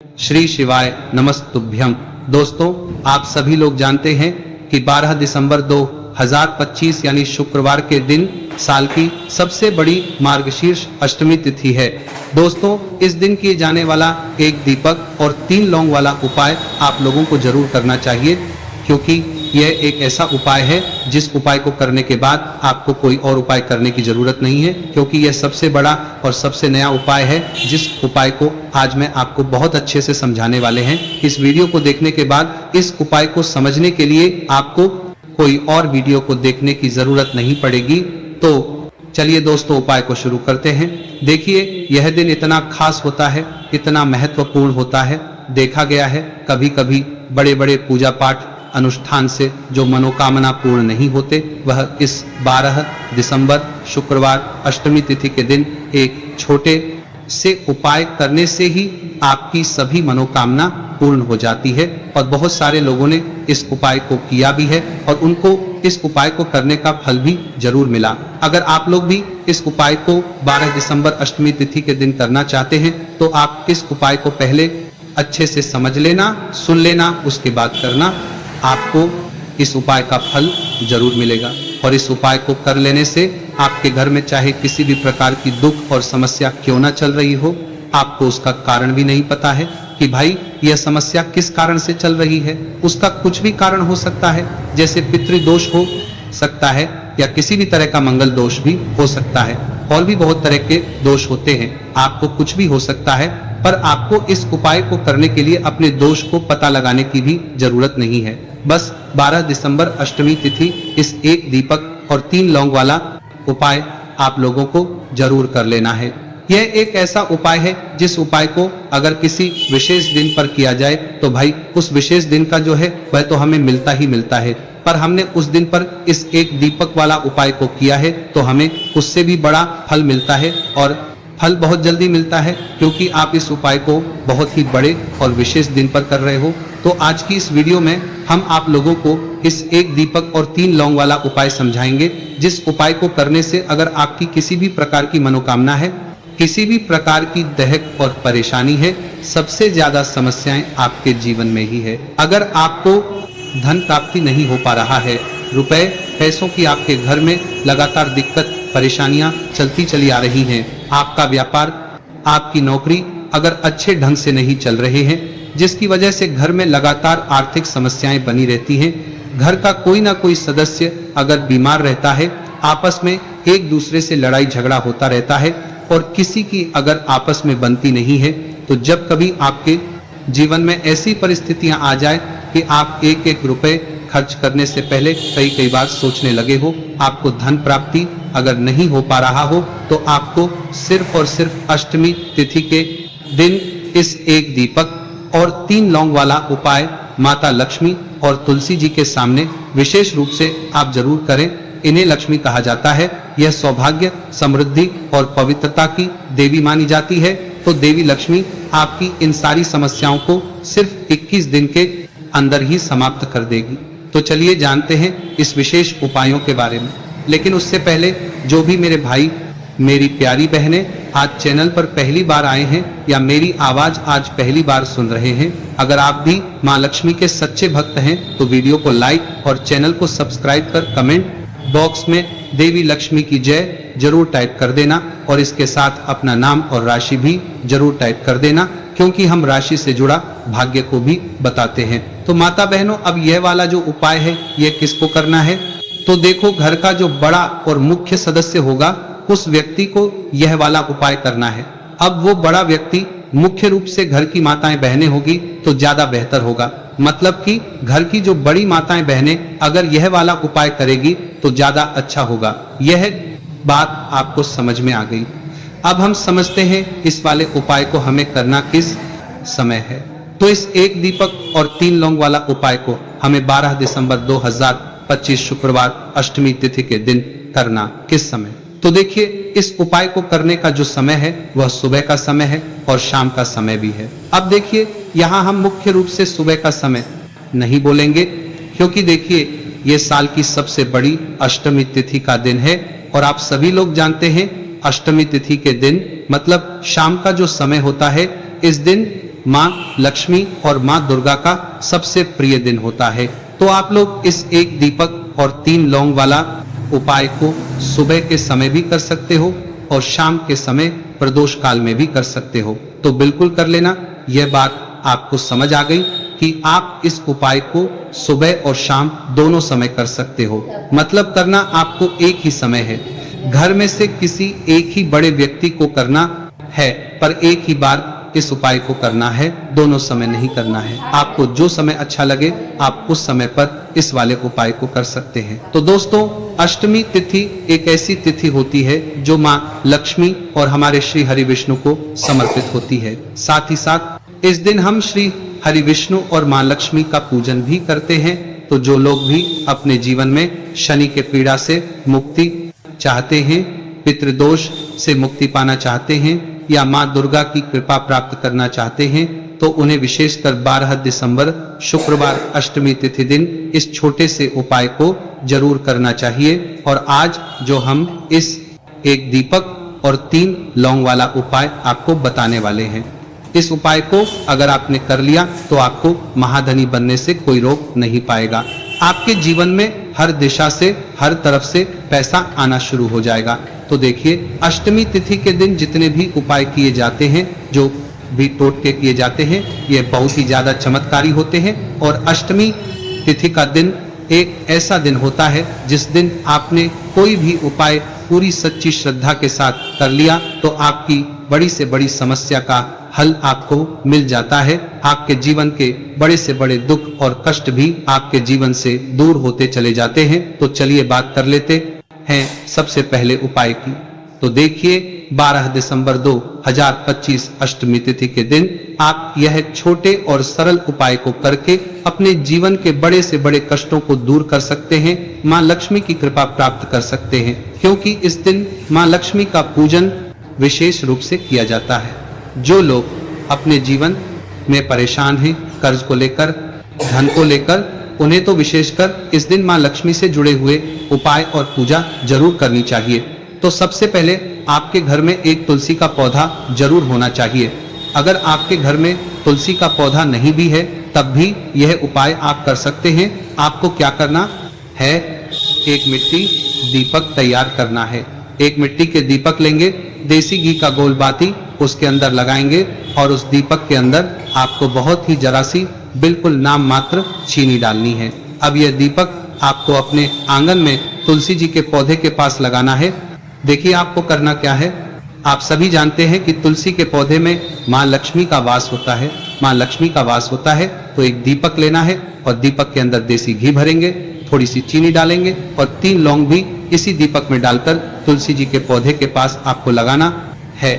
श्री शिवाय नमस्तुभ्यं। दोस्तों, आप सभी लोग जानते हैं कि 12 दिसंबर 2025 यानी शुक्रवार के दिन साल की सबसे बड़ी मार्गशीर्ष अष्टमी तिथि है। दोस्तों, इस दिन किए जाने वाला एक दीपक और 3 लौंग वाला उपाय आप लोगों को जरूर करना चाहिए, क्योंकि यह एक ऐसा उपाय है जिस उपाय को करने के बाद आपको कोई और उपाय करने की जरूरत नहीं है, क्योंकि यह सबसे बड़ा और सबसे नया उपाय है, जिस उपाय को आज मैं आपको बहुत अच्छे से समझाने वाले हैं। इस वीडियो को देखने के बाद इस उपाय को समझने के लिए आपको कोई और वीडियो को देखने की जरूरत नहीं पड़ेगी। तो चलिए दोस्तों, उपाय को शुरू करते हैं। देखिए, यह दिन इतना खास होता है, इतना महत्वपूर्ण होता है। देखा गया है कभी कभी बड़े बड़े पूजा पाठ अनुष्ठान से जो मनोकामना पूर्ण नहीं होते, वह इस 12 दिसंबर शुक्रवार अष्टमी तिथि के दिन एक छोटे से उपाय करने से ही आपकी सभी मनोकामना पूर्ण हो जाती है। और बहुत सारे लोगों ने इस उपाय को किया भी है और उनको इस उपाय को करने का फल भी जरूर मिला। अगर आप लोग भी इस उपाय को 12 दिसंबर अष्टमी तिथि के दिन करना चाहते हैं, तो आप इस उपाय को पहले अच्छे से समझ लेना, सुन लेना, उसके बाद करना। आपको इस उपाय का फल जरूर मिलेगा। और इस उपाय को कर लेने से आपके घर में चाहे किसी भी प्रकार की दुख और समस्या क्यों ना चल रही हो, आपको उसका कारण भी नहीं पता है कि भाई यह समस्या किस कारण से चल रही है। उसका कुछ भी कारण हो सकता है, जैसे पितृदोष हो सकता है या किसी भी तरह का मंगल दोष भी हो सकता है, और भी बहुत तरह के दोष होते हैं। आपको कुछ भी हो सकता है, पर आपको इस उपाय को करने के लिए अपने दोष को पता लगाने की भी जरूरत नहीं है। बस 12 दिसंबर अष्टमी तिथि इस एक दीपक और 3 लौंग वाला उपाय आप लोगों को जरूर कर लेना है। यह एक ऐसा उपाय है जिस उपाय को अगर किसी विशेष दिन पर किया जाए तो भाई उस विशेष दिन का जो है वह तो हमें मिलता ही मिलता है, पर हमने उस दिन पर इस एक दीपक वाला उपाय को किया है तो हमें उससे भी बड़ा फल मिलता है, और फल बहुत जल्दी मिलता है, क्योंकि आप इस उपाय को बहुत ही बड़े और विशेष दिन पर कर रहे हो। तो आज की इस वीडियो में हम आप लोगों को इस एक दीपक और 3 लौंग वाला उपाय समझाएंगे, जिस उपाय को करने से अगर आपकी किसी भी प्रकार की मनोकामना है, किसी भी प्रकार की दहक और परेशानी है, सबसे ज्यादा समस्याएं आपके जीवन में ही है। अगर आपको धन प्राप्ति नहीं हो पा रहा है, रुपए पैसों की आपके घर में लगातार दिक्कत परेशानियां चलती चली आ रही हैं, आपका व्यापार, आपकी नौकरी अगर अच्छे ढंग से नहीं चल रहे हैं, जिसकी वजह से घर में लगातार आर्थिक समस्याएं बनी रहती हैं, घर का कोई ना कोई सदस्य अगर बीमार रहता है, आपस में एक दूसरे से लड़ाई झगड़ा होता रहता है, और किसी की अगर आपस में बनती नहीं है, तो जब कभी आपके जीवन में ऐसी परिस्थितियां आ जाए कि आप एक एक रुपए खर्च करने से पहले कई बार सोचने लगे हो, आपको धन प्राप्ति अगर नहीं हो पा रहा हो, तो आपको सिर्फ और सिर्फ अष्टमी तिथि के दिन इस एक दीपक और 3 लौंग वाला उपाय माता लक्ष्मी और तुलसी जी के सामने विशेष रूप से आप जरूर करें। इन्हें लक्ष्मी कहा जाता है। यह सौभाग्य, समृद्धि और पवित्रता की देवी मानी जाती है। तो देवी लक्ष्मी आपकी इन सारी समस्याओं को सिर्फ 21 दिन के अंदर ही समाप्त कर देगी। तो चलिए जानते हैं इस विशेष उपायों के बारे में। लेकिन उससे पहले जो भी मेरे भाई, मेरी प्यारी बहनें आज चैनल पर पहली बार आए हैं या मेरी आवाज आज पहली बार सुन रहे हैं, अगर आप भी मां लक्ष्मी के सच्चे भक्त हैं तो वीडियो को लाइक और चैनल को सब्सक्राइब कर कमेंट बॉक्स में देवी लक्ष्मी की जय जरूर टाइप कर देना, और इसके साथ अपना नाम और राशि भी जरूर टाइप कर देना, क्योंकि हम राशि से जुड़ा भाग्य को भी बताते हैं। तो माता बहनों, अब यह वाला जो उपाय है यह किसको करना है? तो देखो, घर का जो बड़ा और मुख्य सदस्य होगा उस व्यक्ति को यह वाला उपाय करना है। अब वो बड़ा व्यक्ति मुख्य रूप से घर की माताएं बहनें होगी तो ज्यादा बेहतर होगा। मतलब कि घर की जो बड़ी माताएं बहनें अगर यह वाला उपाय करेगी तो ज्यादा अच्छा होगा। यह बात आपको समझ में आ गई। अब हम समझते हैं इस वाले उपाय को हमें करना किस समय है। तो इस एक दीपक और 3 लौंग वाला उपाय को हमें 12 दिसंबर 2025 शुक्रवार अष्टमी तिथि के दिन करना किस समय? तो देखिए, इस उपाय को करने का जो समय है वह सुबह का समय है और शाम का समय भी है। अब देखिए, यहाँ हम मुख्य रूप से सुबह का समय नहीं बोलेंगे, क्योंकि देखिए ये साल की सबसे बड़ी अष्टमी तिथि का दिन है, और आप सभी लोग जानते हैं अष्टमी तिथि के दिन मतलब शाम का जो समय होता है, इस दिन माँ लक्ष्मी और माँ दुर्गा का सबसे प्रिय दिन होता है। तो आप लोग इस एक दीपक और 3 लौंग वाला उपाय को सुबह के समय भी कर सकते हो और शाम के समय प्रदोष काल में भी कर सकते हो। तो बिल्कुल कर लेना। यह बात आपको समझ आ गई कि आप इस उपाय को सुबह और शाम दोनों समय कर सकते हो। मतलब करना आपको एक ही समय है। घर में से किसी एक ही बड़े व्यक्ति को करना है, पर एक ही बार इस उपाय को करना है, दोनों समय नहीं करना है। आपको जो समय अच्छा लगे आप उस समय पर इस वाले उपाय को कर सकते हैं। तो दोस्तों, अष्टमी तिथि एक ऐसी तिथि होती है जो माँ लक्ष्मी और हमारे श्री हरि विष्णु को समर्पित होती है। साथ ही साथ इस दिन हम श्री हरि विष्णु और माँ लक्ष्मी का पूजन भी करते हैं। तो जो लोग भी अपने जीवन में शनि के पीड़ा से मुक्ति चाहते हैं, पितृदोष से मुक्ति पाना चाहते हैं या माँ दुर्गा की कृपा प्राप्त करना चाहते हैं, तो उन्हें विशेषकर 12 दिसंबर शुक्रवार अष्टमी तिथि दिन इस छोटे से उपाय को जरूर करना चाहिए। और आज जो हम इस एक दीपक और 3 लौंग वाला उपाय आपको बताने वाले हैं, इस उपाय को अगर आपने कर लिया तो आपको महाधनी बनने से कोई रोक नहीं पाएगा। आपके जीवन में हर दिशा से, हर तरफ से पैसा आना शुरू हो जाएगा। तो देखिए, अष्टमी तिथि के दिन जितने भी उपाय किए जाते हैं, जो भी टोटके किए जाते हैं, ये बहुत ही ज्यादा चमत्कारी होते हैं। और अष्टमी तिथि का दिन एक ऐसा दिन होता है जिस दिन आपने कोई भी उपाय पूरी सच्ची श्रद्धा के साथ कर लिया तो आपकी बड़ी से बड़ी समस्या का हल आपको मिल जाता है। आपके जीवन के बड़े से बड़े दुख और कष्ट भी आपके जीवन से दूर होते चले जाते हैं। तो चलिए बात कर लेते हैं सबसे पहले उपाय की। तो देखिए, 12 दिसंबर 2025 अष्टमी तिथि के दिन आप यह छोटे और सरल उपाय को करके अपने जीवन के बड़े से बड़े कष्टों को दूर कर सकते हैं, माँ लक्ष्मी की कृपा प्राप्त कर सकते हैं। क्योंकि इस दिन माँ लक्ष्मी का पूजन विशेष रूप से किया जाता है। जो लोग अपने जीवन में परेशान हैं, कर्ज को लेकर, धन को लेकर, उन्हें तो विशेषकर इस दिन माँ लक्ष्मी से जुड़े हुए उपाय और पूजा जरूर करनी चाहिए। तो सबसे पहले आपके घर में एक तुलसी का पौधा जरूर होना चाहिए। अगर आपके घर में तुलसी का पौधा नहीं भी है तब भी यह उपाय आप कर सकते हैं। आपको क्या करना है, एक मिट्टी दीपक तैयार करना है। एक मिट्टी के दीपक लेंगे, देसी घी का गोल बाती उसके अंदर लगाएंगे और उस दीपक के अंदर आपको बहुत ही जरा सी, बिल्कुल नाम मात्र चीनी डालनी है। अब यह दीपक आपको अपने आंगन में तुलसी जी के पौधे के पास लगाना है। देखिए, आपको करना क्या है, आप सभी जानते हैं कि तुलसी के पौधे में माँ लक्ष्मी का वास होता है। माँ लक्ष्मी का वास होता है तो एक दीपक लेना है और दीपक के अंदर देसी घी भरेंगे, थोड़ी सी चीनी डालेंगे और 3 लौंग भी इसी दीपक में डालकर तुलसी जी के पौधे के पास आपको लगाना है।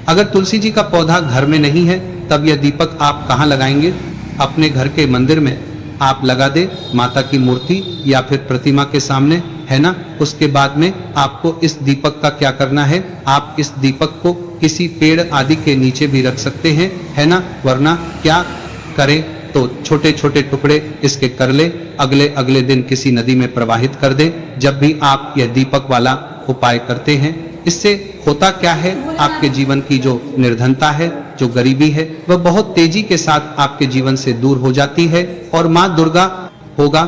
अगर तुलसी जी का पौधा घर में नहीं है तब यह दीपक आप कहाँ लगाएंगे, अपने घर के मंदिर में आप लगा दे, माता की मूर्ति या फिर प्रतिमा के सामने, है ना। उसके बाद में आपको इस दीपक का क्या करना है, आप इस दीपक को किसी पेड़ आदि के नीचे भी रख सकते हैं, है ना। वरना क्या करें तो छोटे छोटे टुकड़े इसके कर ले, अगले दिन किसी नदी में प्रवाहित कर दे। जब भी आप यह दीपक वाला उपाय करते हैं, इससे होता क्या है, आपके जीवन की जो निर्धनता है, जो गरीबी है, वह बहुत तेजी के साथ आपके जीवन से दूर हो जाती है और माँ दुर्गा होगा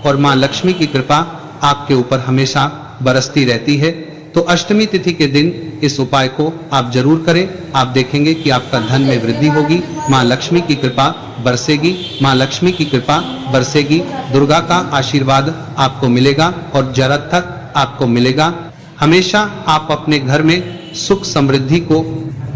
और माँ लक्ष्मी की कृपा आपके ऊपर हमेशा बरसती रहती है। तो अष्टमी तिथि के दिन इस उपाय को आप जरूर करें। आप देखेंगे कि आपका धन में वृद्धि होगी, माँ लक्ष्मी की कृपा बरसेगी, माँ लक्ष्मी की कृपा बरसेगी, दुर्गा का आशीर्वाद आपको मिलेगा और जरत तक आपको मिलेगा। हमेशा आप अपने घर में सुख समृद्धि को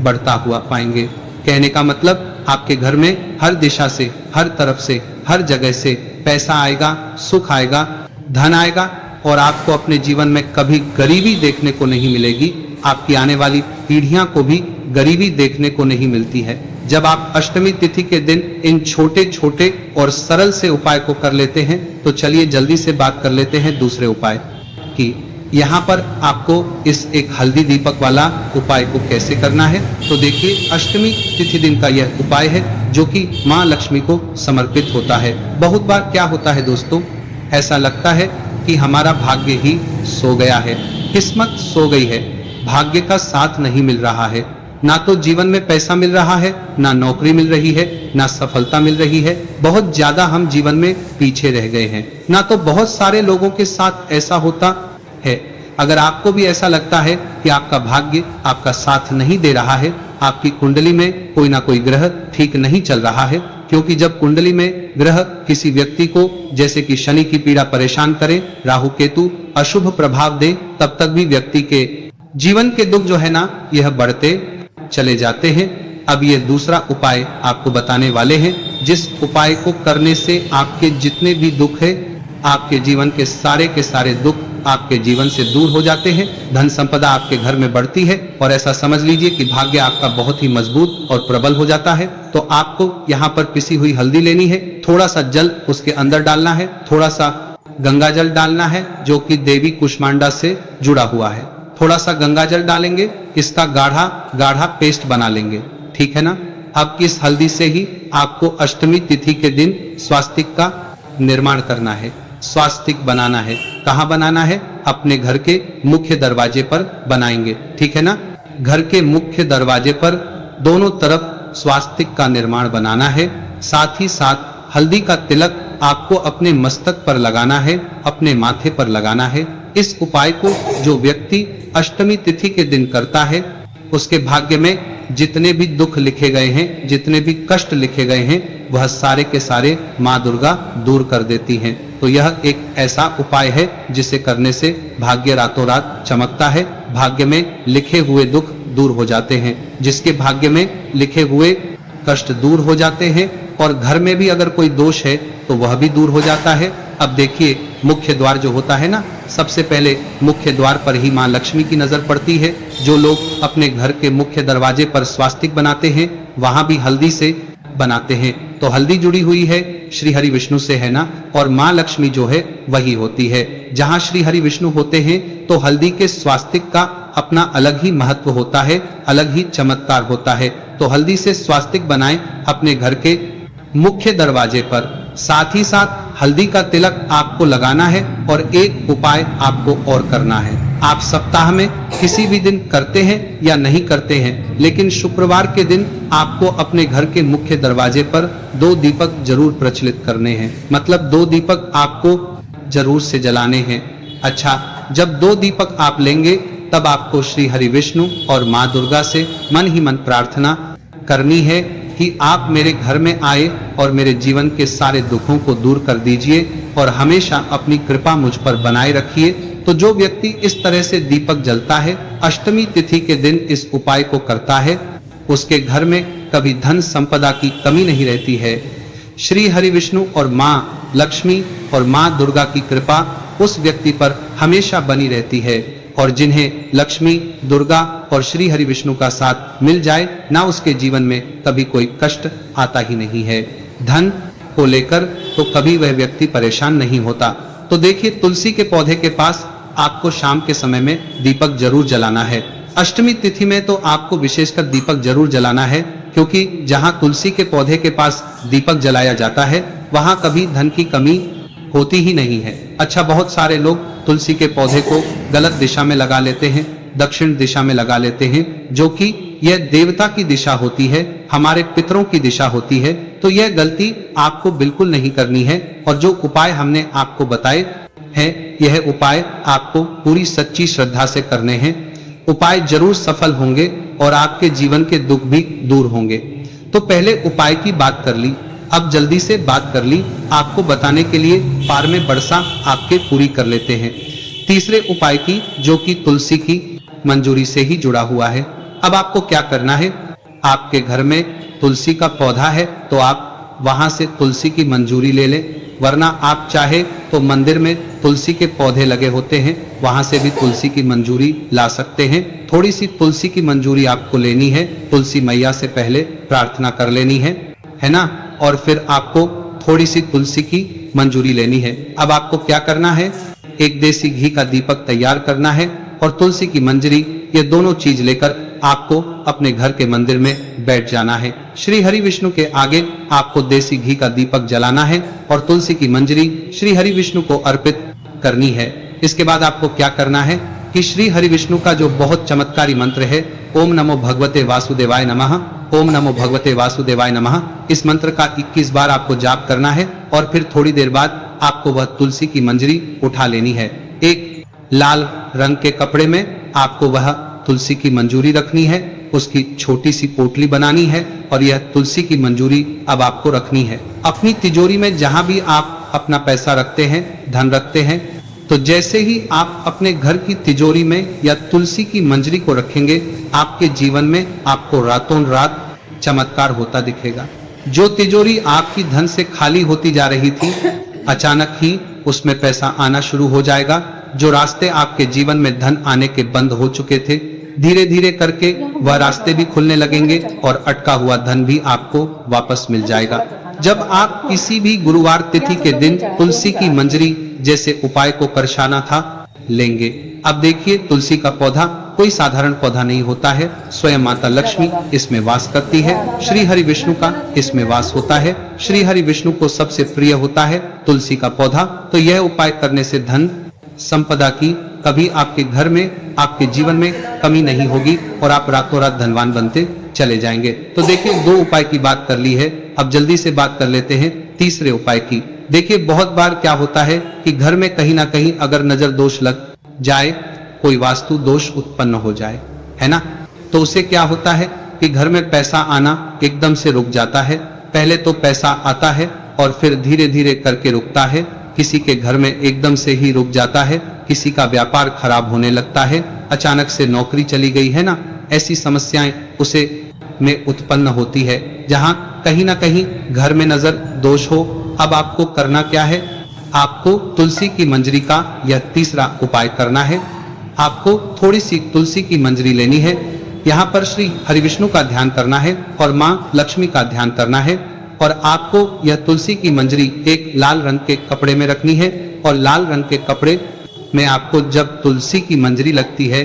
बढ़ता हुआ पाएंगे। कहने का मतलब, आपके घर में हर दिशा से, हर तरफ से, हर जगह से पैसा आएगा, सुख आएगा, धन आएगा और आपको अपने जीवन में कभी गरीबी देखने को नहीं मिलेगी। आपकी आने वाली पीढ़ियां को भी गरीबी देखने को नहीं मिलती है। जब आप अष्टमी तिथि के दिन इन छोटे छोटे और सरल से उपाय को कर लेते हैं, तो चलिए जल्दी से बात कर लेते हैं दूसरे उपाय की। यहाँ पर आपको इस एक हल्दी दीपक वाला उपाय को कैसे करना है। तो देखिए, अष्टमी तिथि दिन का यह उपाय है जो कि माँ लक्ष्मी को समर्पित होता है। बहुत बार क्या होता है दोस्तों, ऐसा लगता है कि हमारा भाग्य ही सो गया है, किस्मत सो गई है, भाग्य का साथ नहीं मिल रहा है। ना तो जीवन में पैसा मिल रहा है, ना नौकरी मिल रही है, ना सफलता मिल रही है। बहुत ज्यादा हम जीवन में पीछे रह गए हैं। ना तो बहुत सारे लोगों के साथ ऐसा होता है। अगर आपको भी ऐसा लगता है कि आपका भाग्य आपका साथ नहीं दे रहा है, आपकी कुंडली में कोई ना कोई ग्रह ठीक नहीं चल रहा है, क्योंकि जब कुंडली में ग्रह किसी व्यक्ति को जैसे कि शनि की पीड़ा परेशान करे, राहु केतु अशुभ प्रभाव दे, तब तक भी व्यक्ति के जीवन के दुख जो है ना, यह बढ़ते चले जाते हैं। अब ये दूसरा उपाय आपको बताने वाले हैं, जिस उपाय को करने से आपके जितने भी दुख है, आपके जीवन के सारे दुख आपके जीवन से दूर हो जाते हैं। धन संपदा आपके घर में बढ़ती है और ऐसा समझ लीजिए कि भाग्य आपका बहुत ही मजबूत और प्रबल हो जाता है। तो आपको यहाँ पर पिसी हुई हल्दी लेनी है, थोड़ा सा जल उसके अंदर डालना है, थोड़ा सा गंगा जल डालना है जो कि देवी कुष्मांडा से जुड़ा हुआ है। थोड़ा सा गंगा जल डालेंगे, इसका गाढ़ा पेस्ट बना लेंगे, ठीक है ना। अब इस हल्दी से ही आपको अष्टमी तिथि के दिन स्वास्तिक का निर्माण करना है, स्वास्तिक बनाना है। कहाँ बनाना है? अपने घर के मुख्य दरवाजे पर बनाएंगे, ठीक है ना। घर के मुख्य दरवाजे पर दोनों तरफ स्वास्तिक का निर्माण बनाना है। साथ ही साथ हल्दी का तिलक आपको अपने मस्तक पर लगाना है, अपने माथे पर लगाना है। इस उपाय को जो व्यक्ति अष्टमी तिथि के दिन करता है, उसके भाग्य में जितने भी दुख लिखे गए हैं, जितने भी कष्ट लिखे गए हैं, वह सारे के सारे माँ दुर्गा दूर कर देती हैं। तो यह एक ऐसा उपाय है जिसे करने से भाग्य रातों रात चमकता है। भाग्य में लिखे हुए दुख दूर हो जाते हैं, जिसके भाग्य में लिखे हुए कष्ट दूर हो जाते हैं, और घर में भी अगर कोई दोष है तो वह भी दूर हो जाता है। अब देखिए, मुख्य द्वार जो होता है ना, सबसे पहले मुख्य द्वार पर ही माँ लक्ष्मी की नजर पड़ती है। जो लोग अपने घर के मुख्य दरवाजे पर स्वास्तिक बनाते हैं, वहां भी हल्दी से बनाते हैं। तो हल्दी जुड़ी हुई है श्री हरि विष्णु से, है ना, और माँ लक्ष्मी जो है वही होती है। जहाँ श्री हरि विष्णु होते हैं तो हल्दी के स्वास्तिक का अपना अलग ही महत्व होता है, अलग ही चमत्कार होता है। तो हल्दी से स्वास्तिक बनाएं अपने घर के मुख्य दरवाजे पर। साथ ही साथ हल्दी का तिलक आपको लगाना है, और एक उपाय आपको और करना है। आप सप्ताह में किसी भी दिन करते हैं या नहीं करते हैं, लेकिन शुक्रवार के दिन आपको अपने घर के मुख्य दरवाजे पर 2 दीपक जरूर प्रचलित करने हैं। मतलब 2 दीपक आपको जरूर से जलाने हैं। अच्छा, जब 2 दीपक आप लेंगे तब आपको श्री हरि विष्णु और माँ दुर्गा से मन ही मन प्रार्थना करनी है कि आप मेरे घर में आए और मेरे जीवन के सारे दुखों को दूर कर दीजिए और हमेशा अपनी कृपा मुझ पर बनाए रखिए। तो जो व्यक्ति इस तरह से दीपक जलता है, अष्टमी तिथि के दिन इस उपाय को करता है, उसके घर में कभी धन संपदा की कमी नहीं रहती है। श्री हरि विष्णु और माँ लक्ष्मी और माँ दुर्गा की कृपा उस व्यक्ति पर हमेशा बनी रहती है, और जिन्हें लक्ष्मी, दुर्गा और श्री हरि विष्णु का साथ मिल जाए ना, उसके जीवन में कभी कोई कष्ट आता ही नहीं है। धन को लेकर तो कभी वह व्यक्ति परेशान नहीं होता। तो देखिए, तुलसी के पौधे के पास आपको शाम के समय में दीपक जरूर जलाना है। अष्टमी तिथि में तो आपको विशेषकर दीपक जरूर जलाना है, क्योंकि जहां तुलसी के पौधे के पास दीपक जलाया जाता है, वहां कभी धन की कमी होती ही नहीं है। अच्छा, बहुत सारे लोग तुलसी के पौधे को गलत दिशा में लगा लेते हैं, दक्षिण दिशा में लगा लेते हैं, जो कि यह देवता की दिशा होती है, हमारे पितरों की दिशा होती है। तो यह गलती आपको बिल्कुल नहीं करनी है। और जो उपाय हमने आपको बताए हैं, यह उपाय आपको पूरी सच्ची श्रद्धा से करने हैं। उपाय जरूर सफल होंगे और आपके जीवन के दुख भी दूर होंगे। तो पहले उपाय की बात कर ली, अब जल्दी से बात कर ली आपको बताने के लिए पार में बरसा आपके पूरी कर लेते हैं। तीसरे उपाय की, जो कि तुलसी की मंजूरी से ही जुड़ा हुआ है। अब आपको क्या करना है, आपके घर में तुलसी का पौधा है तो आप वहां से तुलसी की मंजूरी ले लें, वरना आप चाहे तो मंदिर में तुलसी के पौधे लगे होते हैं, वहां से भी तुलसी की मंजूरी ला सकते हैं। थोड़ी सी तुलसी की मंजूरी आपको लेनी है, तुलसी मैया से पहले प्रार्थना कर लेनी है ना, और फिर आपको थोड़ी सी तुलसी की मंजूरी लेनी है। अब आपको क्या करना है, एक देसी घी का दीपक तैयार करना है और तुलसी की मंजरी, ये दोनों चीज लेकर आपको अपने घर के मंदिर में बैठ जाना है। श्री हरि विष्णु के आगे आपको देसी घी का दीपक जलाना है और तुलसी की मंजरी श्री हरि विष्णु को अर्पित करनी है। इसके बाद आपको क्या करना है कि श्री हरि विष्णु का जो बहुत चमत्कारी मंत्र है, ओम नमो भगवते वासुदेवाय नमः, ओम नमो भगवते वासुदेवाय नमः, इस मंत्र का 21 बार आपको जाप करना है और फिर थोड़ी देर बाद आपको वह तुलसी की मंजरी उठा लेनी है। एक लाल रंग के कपड़े में आपको वह तुलसी की मंजूरी रखनी है, उसकी छोटी सी पोटली बनानी है और यह तुलसी की मंजूरी अब आपको रखनी है अपनी तिजोरी में। जहां भी आप अपना पैसा रखते हैं, धन रखते हैं, तो जैसे ही आप अपने घर की तिजोरी में या तुलसी की मंजरी को रखेंगे, आपके जीवन में आपको रातों रात चमत्कार होता दिखेगा। जो तिजोरी आपकी धन से खाली होती जा रही थी, अचानक ही उसमें पैसा आना शुरू हो जाएगा। जो रास्ते आपके जीवन में धन आने के बंद हो चुके थे, धीरे धीरे करके वह रास्ते भी खुलने लगेंगे और अटका हुआ धन भी आपको वापस मिल जाएगा। जब आप किसी भी गुरुवार तिथि के दिन तुलसी की मंजरी जैसे उपाय को करशाना था लेंगे। अब देखिए, तुलसी का पौधा कोई साधारण पौधा नहीं होता है, स्वयं माता लक्ष्मी इसमें वास करती है, श्री हरि विष्णु का इसमें वास होता है। श्री हरि विष्णु को सबसे प्रिय होता है तुलसी का पौधा। तो यह उपाय करने से धन संपदा की कभी आपके घर में, आपके जीवन में कमी नहीं होगी और आप रातों रात धनवान बनते चले जाएंगे। तो देखिए, 2 उपाय की बात कर ली है, अब जल्दी से बात कर लेते हैं तीसरे उपाय की। देखिए, बहुत बार क्या होता है कि घर में कहीं ना कहीं अगर नजर दोष लग जाए, कोई वास्तु दोष उत्पन्न हो जाए, है ना, तो उससे क्या होता है कि घर में पैसा आना एकदम से रुक जाता है। पहले तो पैसा आता है और फिर धीरे धीरे करके रुकता है। किसी के घर में एकदम से ही रुक जाता है, किसी का व्यापार खराब होने लगता है, अचानक से नौकरी चली गई, है ना, ऐसी समस्याएं उसे में उत्पन्न होती है, जहां कहीं ना कहीं घर में नजर दोष हो। अब आपको करना क्या है, आपको तुलसी की मंजरी का यह तीसरा उपाय करना है। आपको थोड़ी सी तुलसी की मंजरी लेनी है, यहाँ पर श्री हरि विष्णु का ध्यान करना है और माँ लक्ष्मी का ध्यान करना है और आपको यह तुलसी की मंजरी एक लाल रंग के कपड़े में रखनी है और लाल रंग के कपड़े में आपको जब तुलसी की मंजरी लगती है